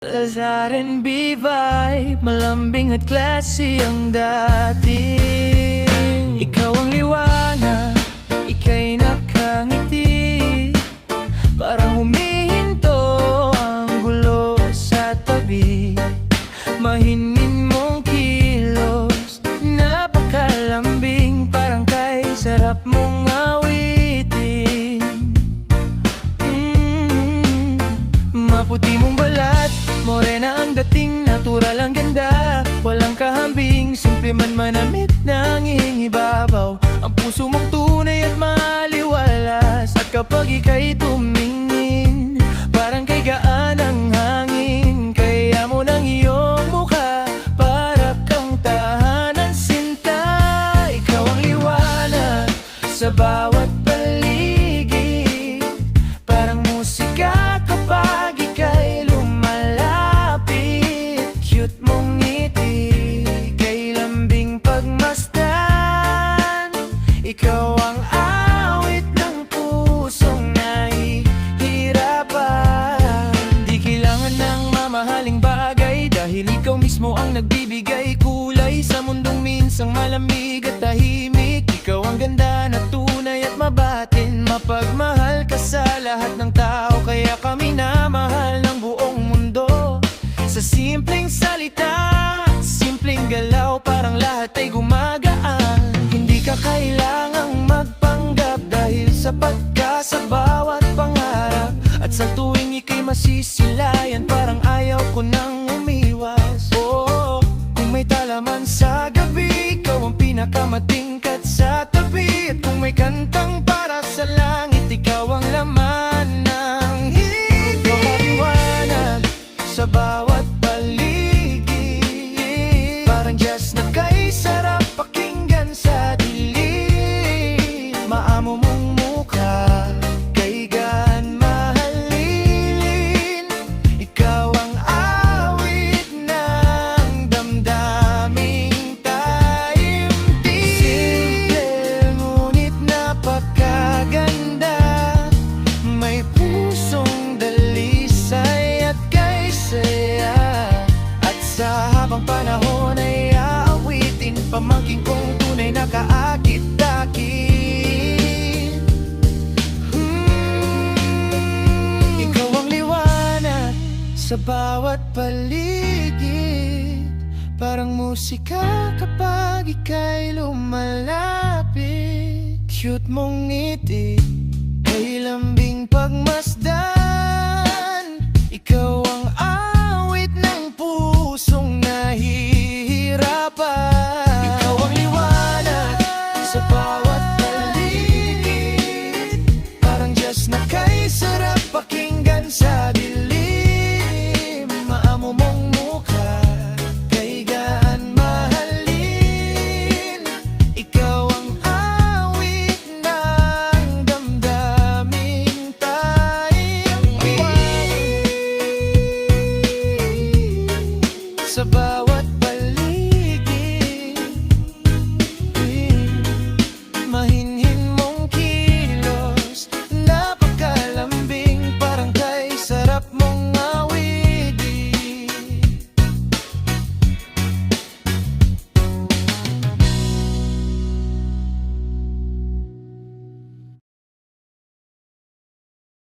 Sa R&B vibe, malambing at classy ang dating. Ikaw ang liwanag, ika'y nakangiti, parang humihinto ang gulo sa tabi. Mahinin mong kilos, napakalambing, parang kay sarap mong awitin. Maputi mong balat, morena ang dating, natural ang ganda, walang kahambing, simple man manamit ng ibabaw. Ang puso mong tunay at maliwalas, at kapag ika'y tumingin, parang kay gaan ang hangin. Kaya mo ng iyong mukha, para kang tahanan sinta. Ikaw ang liwanag sa bawat paligid, parang musika kapag ika'y lumalapit. Cute mong ngiti, kay lambing pagmasdan. Ikaw ang awit ng pusong nahihirapan. Di kailangan ng mamahaling bagay, dahil ikaw mismo ang nagbibigay kulay sa mundong minsang malamig at tahimik. Ikaw ang ganda na tunay at mabatin, mapagmahal ka sa lahat ng tao, kaya kami namahal ng buong mundo. Sa simpleng salita, simpleng galaw, parang lahat ay gumagaan. Hindi ka kailangang magpanggap, dahil sapat ka sa bawat pangarap. At sa tuwing ika'y masisilayan, parang ayaw ko nang umiwas. Oh, kung may talaman sa gabi, ikaw ang pinakamatingkad sa tabi. At kung may kantang para sa langit, ikaw ang laman ng higit. Maliwanag sa bawat paligid, parang jazz na kay sarap pakinggan sa dilim. Maamo mong mukha, kay gaan mahalilin. Ikaw ang awit ng damdaming taimtim. Simple ngunit napakaganda, may pusong dalisay at kay saya. At sa habang panahon ay aawitin, pamangkin kong tunay na kaakit-akit. Ikaw ang liwanag sa bawat paligid, parang musika kapag ika'y lumalapit. Cute mong ngiti, kay lambing pagmasdan. Ikaw ang